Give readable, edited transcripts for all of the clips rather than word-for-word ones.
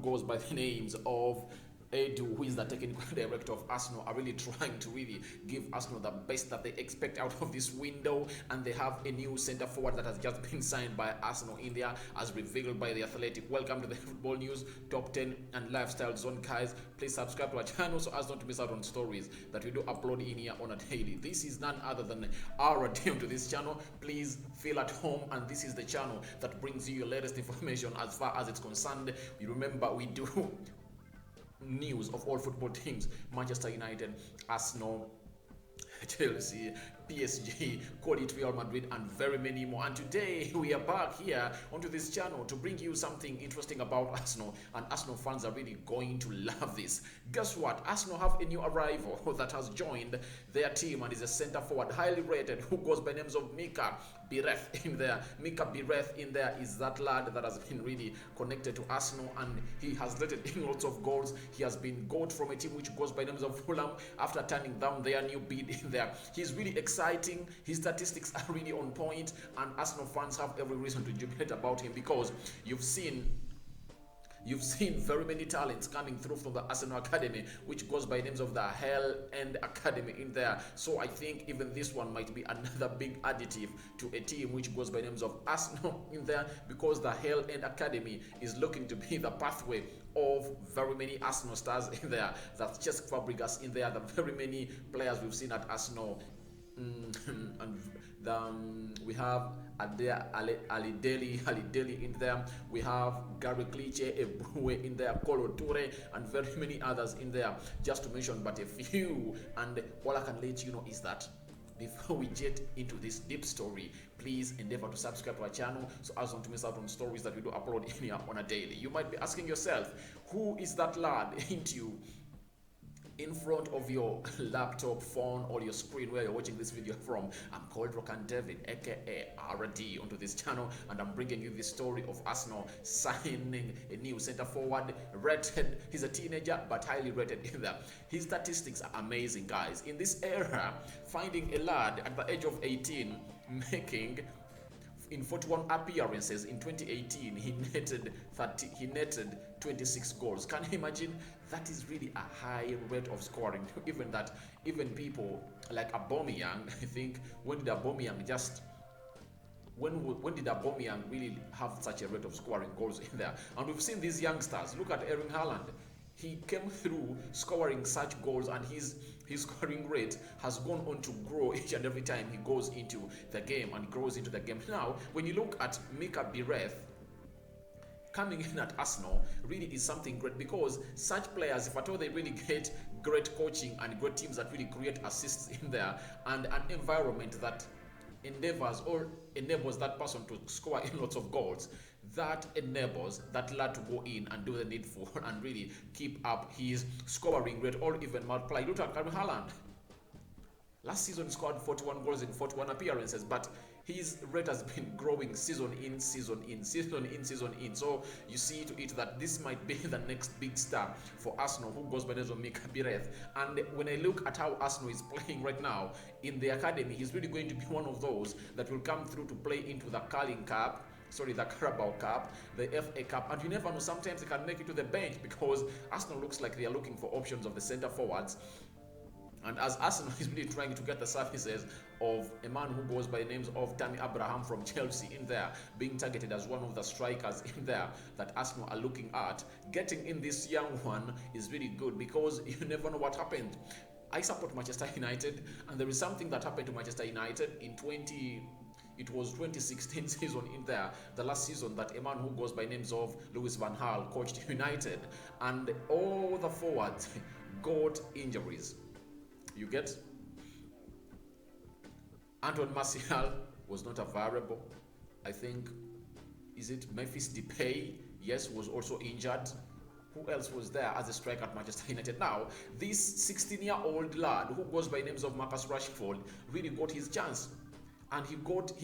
goes by the names of Edu, who is the technical director of Arsenal, are really trying to really give Arsenal the best that they expect out of this window, and they have a new centre forward that has just been signed by Arsenal in there, as revealed by the Athletic. Welcome to the Football News Top 10 and Lifestyle Zone, guys. Please subscribe to our channel so as not to miss out on stories that we do upload in here on a daily. This is none other than our team to this channel. Please feel at home, and this is the channel that brings you your latest information as far as it's concerned. You remember, we do news of all football teams: Manchester United, Arsenal, Chelsea, PSG, coty, Real Madrid, and very many more. And today we are back here onto this channel to bring you something interesting about Arsenal, and Arsenal fans are really going to love this. Guess what? Arsenal have a new arrival that has joined their team and is a centre forward, highly rated, who goes by names of Mika Biereth in there. Mika Biereth in there is that lad that has been really connected to Arsenal, and he has let in lots of goals. He has been got from a team which goes by names of Fulham after turning down their new bid in there. He's really exciting. His statistics are really on point, and Arsenal fans have every reason to jubilate about him, because you've seen very many talents coming through from the Arsenal Academy, which goes by names of the Hell and Academy in there. So I think even this one might be another big additive to a team which goes by names of Arsenal in there, because the Hell and Academy is looking to be the pathway of very many Arsenal stars in there. That's just Fabregas in there, the very many players we've seen at Arsenal. And we have Ali Deli in there. We have Gary Cliche, Ebruwe in there, Kolo Toure, and very many others in there, just to mention but a few. And all I can let you know is that before we get into this deep story, please endeavor to subscribe to our channel so as not to miss out on stories that we do upload in here on a daily. You might be asking yourself, who is that lad in front of your laptop, phone, or your screen where you're watching this video from? I'm called Rokani David, aka RD, onto this channel, and I'm bringing you the story of Arsenal signing a new centre forward, rated. He's a teenager but highly rated in there. His statistics are amazing, guys. In this era, finding a lad at the age of 18 making in 41 appearances in 2018, he netted 26 goals. Can you imagine? That is really a high rate of scoring. Even people like Aubameyang, I think, when did Aubameyang really have such a rate of scoring goals in there? And we've seen these youngsters. Look at Erling Haaland. He came through scoring such goals, and his scoring rate has gone on to grow each and every time he goes into the game and grows into the game. Now, when you look at Mika Biereth coming in at Arsenal, really is something great, because such players, if at all they really get great coaching and great teams that really create assists in there, and an environment that endeavors or enables that person to score in lots of goals, that enables that lad to go in and do the needful and really keep up his scoring rate, or even multiply. Look at Haaland. Last season he scored 41 goals in 41 appearances, but his rate has been growing season in, season in. So you see to it that this might be the next big star for Arsenal, who goes by the name of Mika Biereth. And when I look at how Arsenal is playing right now in the academy, he's really going to be one of those that will come through to play into the the Carabao Cup, the FA Cup, and you never know, sometimes they can make it to the bench, because Arsenal looks like they are looking for options of the centre forwards. And as Arsenal is really trying to get the services of a man who goes by the names of Tammy Abraham from Chelsea in there, being targeted as one of the strikers in there that Arsenal are looking at, getting in this young one is really good, because you never know what happened. I support Manchester United, and there is something that happened to Manchester United in 2016 season in there, the last season, that a man who goes by names of Louis van Gaal coached United, and all the forwards got injuries. You get? Antoine Martial was not a variable. I think, is it Memphis Depay? Yes, was also injured. Who else was there as a striker at Manchester United? Now, this 16-year-old lad who goes by names of Marcus Rashford really got his chance. And he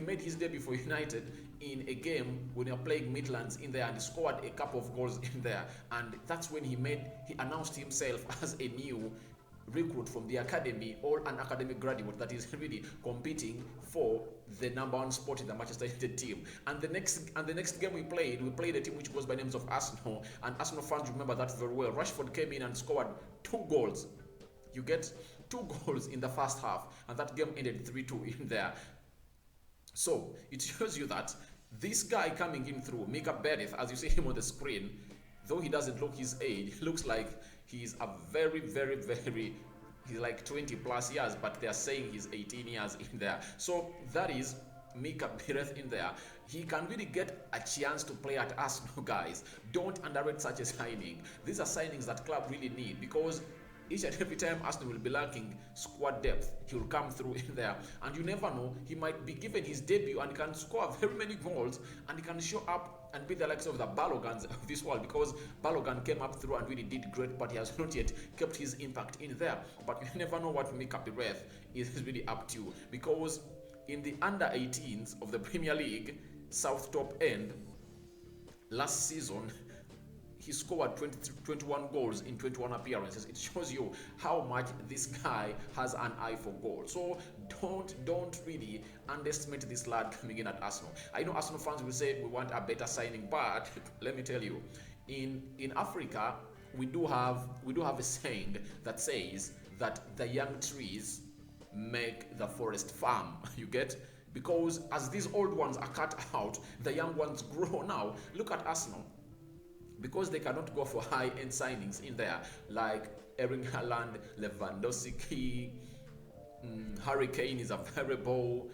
made his debut for United in a game when they were playing Midlands in there, and he scored a couple of goals in there. And that's when he announced himself as a new recruit from the academy, or an academic graduate that is really competing for the number one spot in the Manchester United team. And the next game we played a team which goes by names of Arsenal, and Arsenal fans remember that very well. Rashford came in and scored 2 goals. You get 2 goals in the first half, and that game ended 3-2 in there. So it shows you that this guy coming in through, Mika Biereth, as you see him on the screen, though he doesn't look his age, he looks like he's a very, very, very, he's like 20 plus years, but they're saying he's 18 years in there. So that is Mika Biereth in there. He can really get a chance to play at Arsenal, guys. Don't underrate such a signing. These are signings that club really need, because each and every time Arsenal will be lacking squad depth, he will come through in there. And you never know, he might be given his debut and he can score very many goals, and he can show up and be the likes of the Balogans of this world, because Balogan came up through and really did great, but he has not yet kept his impact in there. But you never know what Mika Biereth is really up to, because in the under 18s of the Premier League, South top end, last season, he scored 21 goals in 21 appearances. It shows you how much this guy has an eye for goal. So don't really underestimate this lad coming in at Arsenal. I know Arsenal fans will say we want a better signing, but let me tell you, in Africa we do have a saying that says that the young trees make the forest farm. You get? Because as these old ones are cut out, the young ones grow. Now look at Arsenal. Because they cannot go for high-end signings in there, like Erling Haaland, Lewandowski, Kane is a variable.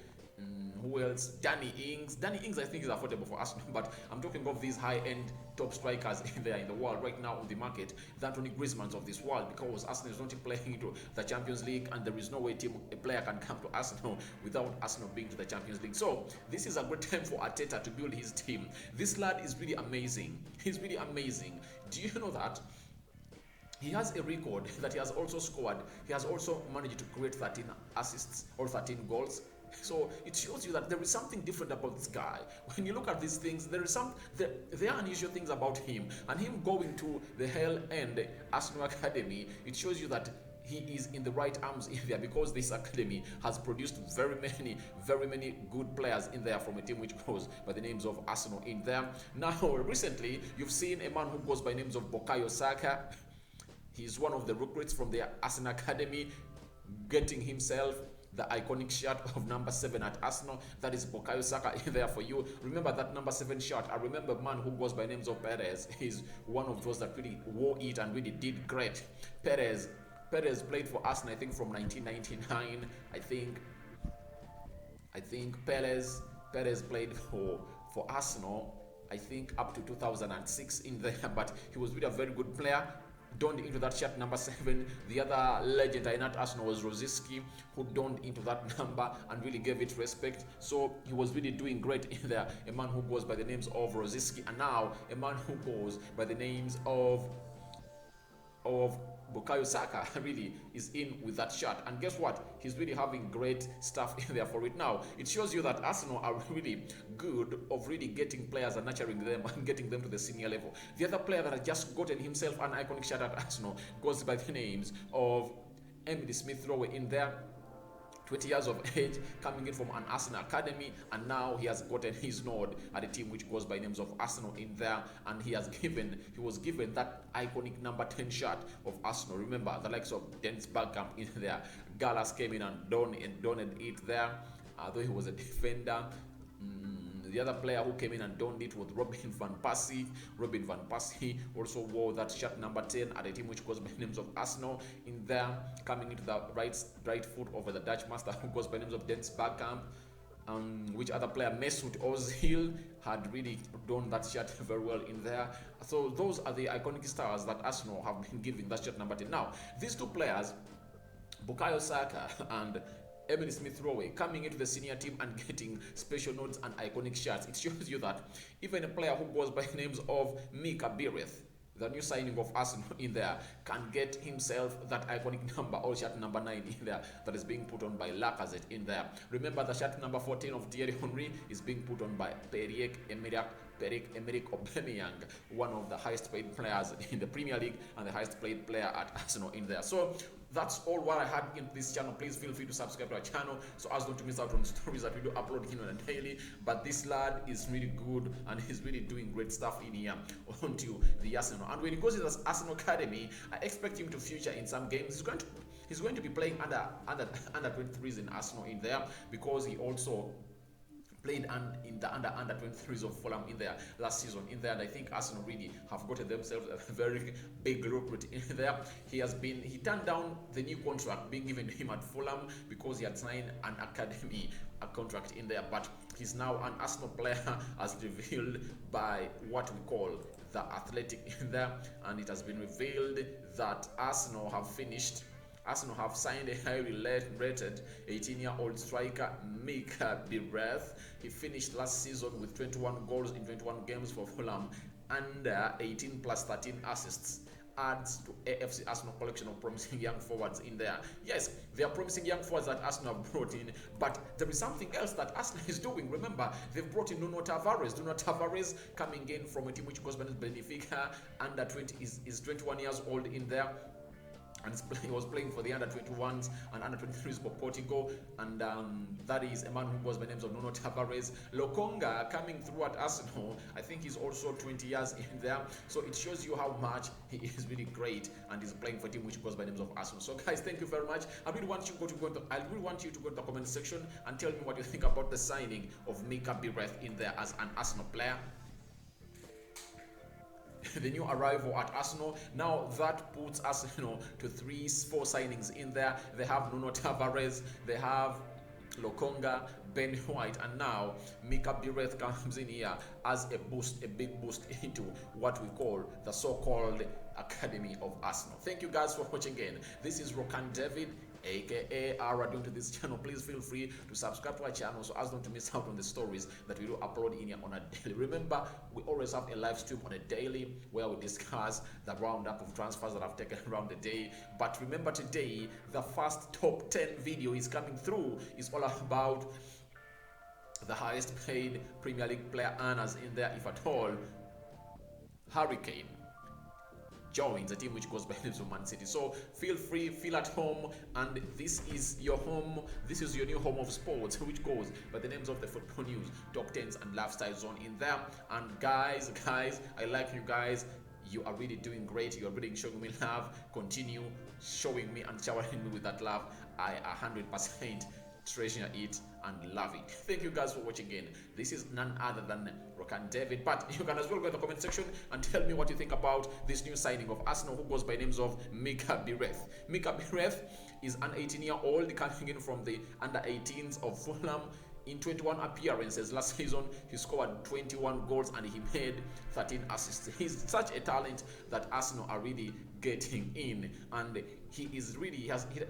Who else? Danny Ings. Danny Ings, I think, is affordable for Arsenal, but I'm talking of these high-end top strikers in there in the world right now on the market. The Anthony Griezmanns of this world, because Arsenal is not playing into the Champions League, and there is no way a player can come to Arsenal without Arsenal being to the Champions League. So this is a great time for Arteta to build his team. This lad is really amazing. He's really amazing. Do you know that? He has a record that he has also scored. He has also managed to create 13 assists or 13 goals. So it shows you that there is something different about this guy. When you look at these things, there are unusual things about him, and him going to the Hell End Arsenal Academy, it shows you that he is in the right arms in there, because this academy has produced very many good players in there from a team which goes by the names of Arsenal in there. Now recently you've seen a man who goes by names of Bukayo Saka. He's one of the recruits from the Arsenal Academy, getting himself the iconic shirt of number 7 at Arsenal. That is Bukayo Saka in there for you. Remember that number 7 shirt. I remember a man who goes by names of Perez. He's one of those that really wore it and really did great. Perez played for Arsenal, I think, from 1999. I think Perez played for Arsenal, I think, up to 2006 in there, but he was really a very good player. Donned into that shirt number 7. The other legend in at Arsenal was Rosicky, who donned into that number and really gave it respect. So he was really doing great in there. A man who goes by the names of Rosicky, and now a man who goes by the names of Bukayo Saka really is in with that shirt. And guess what? He's really having great stuff in there for it. Now, it shows you that Arsenal are really good of really getting players and nurturing them and getting them to the senior level. The other player that has just gotten himself an iconic shirt at Arsenal goes by the names of Emily Smith-Rowe in there. 20 years of age, coming in from an Arsenal academy, and now he has gotten his nod at a team which goes by names of Arsenal in there, and he was given that iconic number 10 shirt of Arsenal. Remember the likes of Dennis Bergkamp in there. Gallas came in and donned it there, though he was a defender. The other player who came in and donned it was Robin van Persie. Robin van Persie also wore that shirt number 10 at a team which goes by names of Arsenal in there, coming into the right foot over the Dutch master who goes by names of Dennis Bergkamp. Which other player? Mesut Ozil had really done that shirt very well in there. So those are the iconic stars that Arsenal have been giving that shirt number 10. Now, these two players, Bukayo Saka and Emily Smith-Rowe, coming into the senior team and getting special notes and iconic shirts. It shows you that even a player who goes by the names of Mika Biereth, the new signing of Arsenal in there, can get himself that iconic number or shirt number 9 in there that is being put on by Lacazette in there. Remember the shirt number 14 of Thierry Henry is being put on by Pierre-Emerick Pierre-Emerick Aubameyang, one of the highest paid players in the Premier League and the highest paid player at Arsenal in there. So that's all what I had in this channel. Please feel free to subscribe to our channel so as not to miss out on stories that we do upload on a daily. But this lad is really good and he's really doing great stuff in here onto the Arsenal. And when he goes to the Arsenal academy, I expect him to feature in some games. He's going to be playing under 23s in Arsenal in there, because he also played in the under 23s of Fulham in there last season in there, and I think Arsenal really have gotten themselves a very big recruit in there. He turned down the new contract being given to him at Fulham because he had signed an academy contract in there, but he's now an Arsenal player as revealed by what we call the Athletic in there, and it has been revealed that Arsenal have signed a highly rated 18-year-old striker, Mika Biereth. He finished last season with 21 goals in 21 games for Fulham, and 18 plus 13 assists. Adds to AFC Arsenal collection of promising young forwards in there. Yes, they are promising young forwards that Arsenal have brought in, but there is something else that Arsenal is doing. Remember, they've brought in Nuno Tavares coming in from a team which goes by Benfica, under 20 is 21 years old in there. And he was playing for the under-21s and under-23s for Portugal, and that is a man who goes by names of Nuno Tavares. Lokonga coming through at Arsenal, I think he's also 20 years in there, so it shows you how much he is really great and is playing for a team which goes by names of Arsenal. So guys, thank you very much. I really want you to go to the comment section and tell me what you think about the signing of Mika Biereth in there as an Arsenal player. The new arrival at Arsenal. Now that puts Arsenal to 3-4 signings in there. They have Nuno Tavares, they have Lokonga, Ben White, and now Mika Biereth comes in here as a big boost into what we call the so-called Academy of Arsenal. Thank you guys for watching again. This is Rokani David, aka arane, to this channel. Please feel free to subscribe to our channel so as not to miss out on the stories that we do upload in here on a daily. Remember, we always have a live stream on a daily where we discuss the roundup of transfers that have taken around the day. But remember, today the first top 10 video is coming through. It's all about the highest paid Premier League player earners in there, if at all. Hurricane joins a team which goes by the names of Man City. So feel free, feel at home, and this is your home. This is your new home of sports, which goes by the names of the Football News Top 10s and Lifestyle Zone in there. And guys, I like you guys. You are really doing great. You are really showing me love. Continue showing me and showering me with that love. I 100% treasure it and love it. Thank you guys for watching again. This is none other than Rokani David, but you can as well go in the comment section and tell me what you think about this new signing of Arsenal who goes by names of Mika Biereth. Mika Biereth is an 18-year-old coming in from the under 18s of Fulham. In 21 appearances last season, he scored 21 goals and he made 13 assists. He's such a talent that Arsenal are really getting in, and he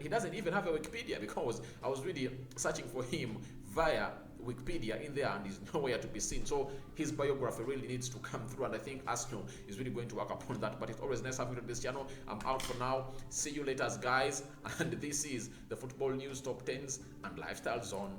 doesn't even have a Wikipedia, because I was really searching for him via Wikipedia in there and he's nowhere to be seen. So his biography really needs to come through, and I think Arsenal is really going to work upon that. But it's always nice having you on this channel. I'm out for now. See you later, guys, and this is the Football News Top 10s and Lifestyle Zone.